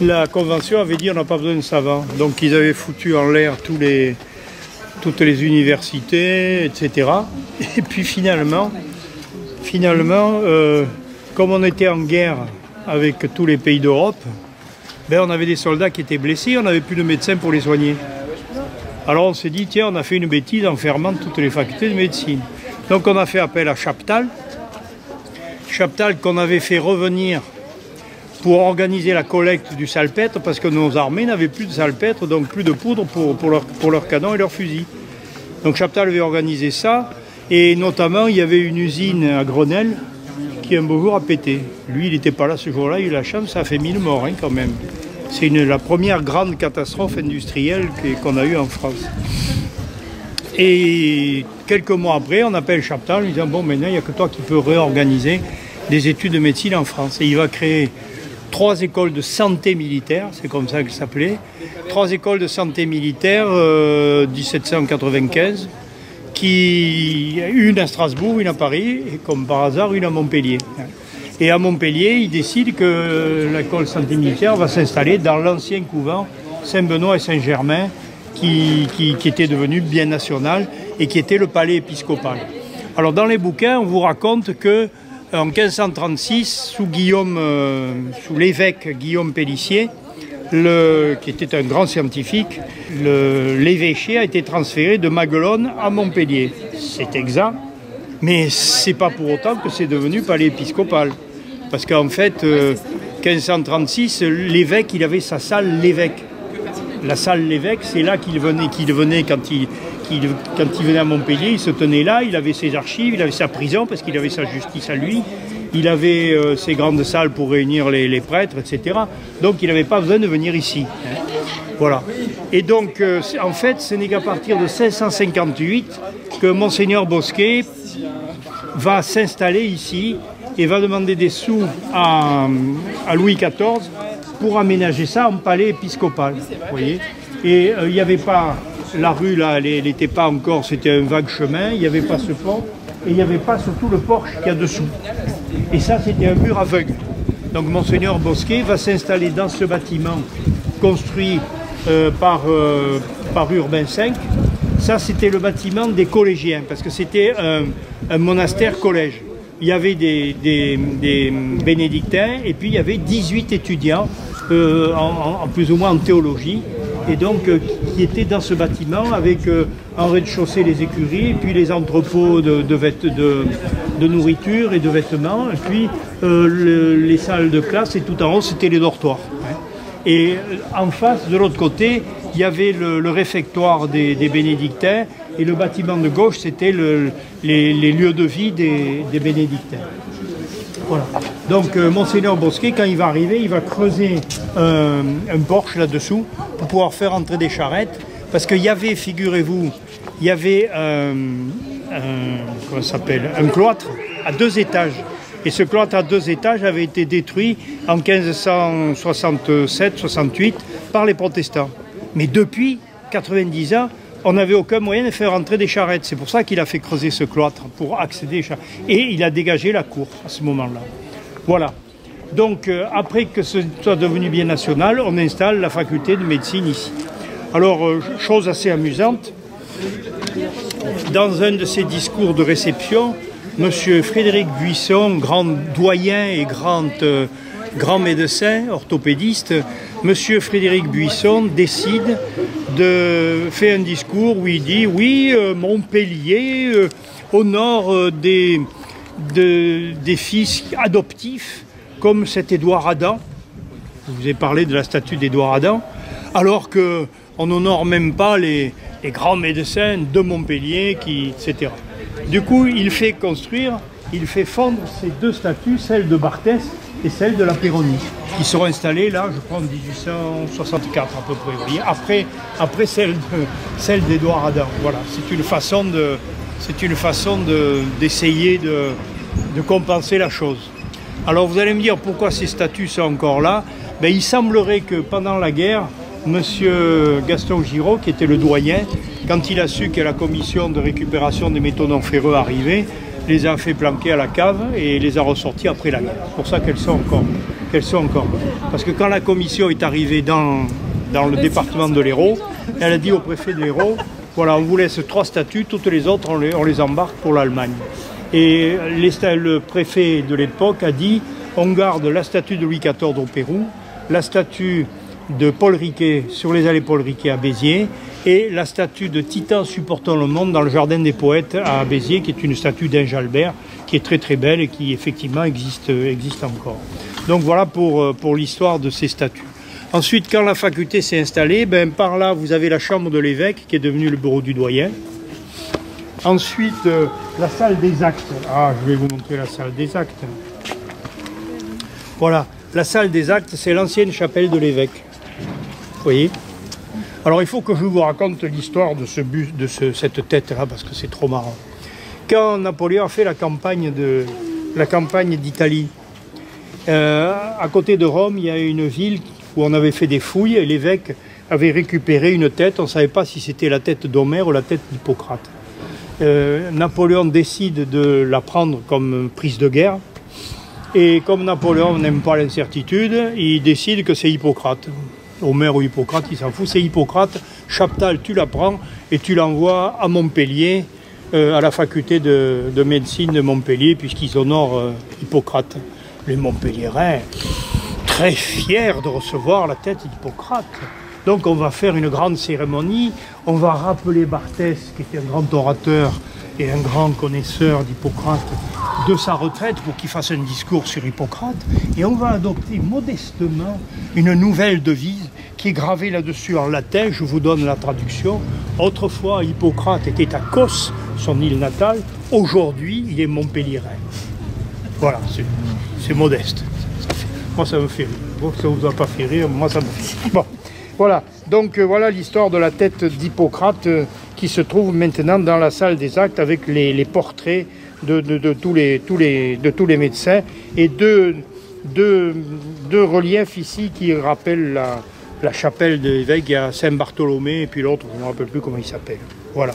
la Convention avait dit on n'a pas besoin de savants. Donc ils avaient foutu en l'air toutes les universités, etc. Et puis finalement comme on était en guerre avec tous les pays d'Europe, ben on avait des soldats qui étaient blessés, on n'avait plus de médecins pour les soigner. Alors on s'est dit, tiens, on a fait une bêtise en fermant toutes les facultés de médecine. Donc on a fait appel à Chaptal. Chaptal qu'on avait fait revenir pour organiser la collecte du salpêtre, parce que nos armées n'avaient plus de salpêtre, donc plus de poudre pour leurs canons et leurs fusils. Donc Chaptal avait organisé ça, et notamment il y avait une usine à Grenelle qui un beau jour a pété. Lui, il n'était pas là ce jour-là, il a eu la chance, ça a fait 1000 morts hein, quand même. C'est la première grande catastrophe industrielle qu'on a eue en France. Et quelques mois après, on appelle Chaptal en disant « Bon, maintenant, il n'y a que toi qui peux réorganiser des études de médecine en France. » Et il va créer 3 écoles de santé militaire, c'est comme ça qu'elles s'appelaient. 3 écoles de santé militaire, 1795, une à Strasbourg, une à Paris, et comme par hasard, une à Montpellier. Et à Montpellier, il décide que l'école santé militaire va s'installer dans l'ancien couvent Saint-Benoît et Saint-Germain, qui était devenu bien national et qui était le palais épiscopal. Alors dans les bouquins, on vous raconte que en 1536, sous l'évêque Guillaume Pélissier, qui était un grand scientifique, l'évêché a été transféré de Maguelone à Montpellier. C'est exact, mais c'est pas pour autant que c'est devenu palais épiscopal. Parce qu'en fait, 1536, l'évêque, il avait sa salle l'évêque. La salle l'évêque, c'est là qu'il venait quand il venait à Montpellier, il se tenait là, il avait ses archives, il avait sa prison parce qu'il avait sa justice à lui, il avait ses grandes salles pour réunir les prêtres, etc. Donc il n'avait pas besoin de venir ici. Voilà. Et donc, en fait, ce n'est qu'à partir de 1658 que Monseigneur Bosquet va s'installer ici et va demander des sous à Louis XIV pour aménager ça en palais épiscopal. Vous voyez. Et il n'y avait pas, la rue là, elle n'était pas encore, c'était un vague chemin, il n'y avait pas ce pont, et il n'y avait pas surtout le porche qu'il y a dessous. Et ça, c'était un mur aveugle. Donc Monseigneur Bosquet va s'installer dans ce bâtiment construit par Urbain V. Ça, c'était le bâtiment des collégiens, parce que c'était un monastère-collège. Il y avait des bénédictins, et puis il y avait 18 étudiants, plus ou moins en théologie, et donc qui étaient dans ce bâtiment avec en rez-de-chaussée les écuries, et puis les entrepôts de nourriture et de vêtements, et puis les salles de classe, et tout en haut c'était les dortoirs. Et en face, de l'autre côté, il y avait le réfectoire des bénédictins, et le bâtiment de gauche, c'était les lieux de vie des bénédictins. Voilà. Donc Monseigneur Bosquet, quand il va arriver, il va creuser un porche là-dessous pour pouvoir faire entrer des charrettes. Parce qu'il y avait, figurez-vous, il y avait comment ça s'appelle, un cloître à 2 étages. Et ce cloître à 2 étages avait été détruit en 1567-68 par les protestants. Mais depuis 90 ans, on n'avait aucun moyen de faire entrer des charrettes. C'est pour ça qu'il a fait creuser ce cloître, pour accéder aux charrettes. Et il a dégagé la cour à ce moment-là. Voilà. Donc, après que ce soit devenu bien national, on installe la faculté de médecine ici. Alors, chose assez amusante, dans un de ses discours de réception, M. Frédéric Buisson, grand doyen et grand médecin, orthopédiste, M. Frédéric Buisson décide de faire un discours où il dit « Oui, Montpellier honore des fils adoptifs comme cet Édouard Adam. » Je vous ai parlé de la statue d'Édouard Adam, alors qu'on n'honore même pas les grands médecins de Montpellier, etc. Du coup, il fait fondre ces 2 statues, celle de Barthès et celle de la Péronie, qui seront installées là, je crois, en 1864 à peu près, vous voyez, après celle d'Édouard Adam. Voilà, c'est une façon d'essayer de compenser la chose. Alors vous allez me dire pourquoi ces statues sont encore là. Ben, il semblerait que pendant la guerre, M. Gaston Giraud, qui était le doyen, quand il a su que la commission de récupération des métaux non ferreux arrivait, les a fait planquer à la cave et les a ressortis après la guerre. C'est pour ça qu'elles sont encore. qu'elles sont encore. Parce que quand la commission est arrivée dans le département de l'Hérault, elle a dit au préfet de l'Hérault, voilà, on vous laisse 3 statues, toutes les autres on les embarque pour l'Allemagne. Et le préfet de l'époque a dit, on garde la statue de Louis XIV au Pérou, la statue de Paul Riquet sur les allées Paul Riquet à Béziers, et la statue de Titan supportant le monde dans le jardin des poètes à Béziers, qui est une statue d'Injalbert, qui est très très belle et qui effectivement existe encore. Donc voilà pour l'histoire de ces statues. Ensuite, quand la faculté s'est installée, par là vous avez la chambre de l'évêque qui est devenue le bureau du doyen. Ensuite, la salle des actes. Ah, je vais vous montrer la salle des actes. Voilà, la salle des actes, c'est l'ancienne chapelle de l'évêque. Vous voyez? Alors il faut que je vous raconte l'histoire de cette tête-là, parce que c'est trop marrant. Quand Napoléon a fait la campagne d'Italie, à côté de Rome, il y a une ville où on avait fait des fouilles et l'évêque avait récupéré une tête. On ne savait pas si c'était la tête d'Homère ou la tête d'Hippocrate. Napoléon décide de la prendre comme prise de guerre. Et comme Napoléon n'aime pas l'incertitude, il décide que c'est Hippocrate. Homère ou Hippocrate, il s'en fout, c'est Hippocrate. Chaptal, tu la prends et tu l'envoies à Montpellier, à la faculté de médecine de Montpellier, puisqu'ils honorent Hippocrate. Les Montpelliérains, très fiers de recevoir la tête d'Hippocrate. Donc on va faire une grande cérémonie, on va rappeler Barthès, qui était un grand orateur et un grand connaisseur d'Hippocrate, de sa retraite pour qu'il fasse un discours sur Hippocrate, et on va adopter modestement une nouvelle devise qui est gravée là-dessus en latin. Je vous donne la traduction. Autrefois, Hippocrate était à Kos, son île natale. Aujourd'hui, il est montpelliérain. Voilà, c'est modeste. Moi, ça me fait rire. Bon, ça ne vous a pas fait rire, moi, ça me fait rire. Bon, voilà. Donc, voilà l'histoire de la tête d'Hippocrate qui se trouve maintenant dans la salle des actes avec les portraits de tous les médecins et deux reliefs ici qui rappellent la chapelle de l'évêque. Il y a Saint-Bartholomé et puis l'autre, je ne me rappelle plus comment il s'appelle. Voilà.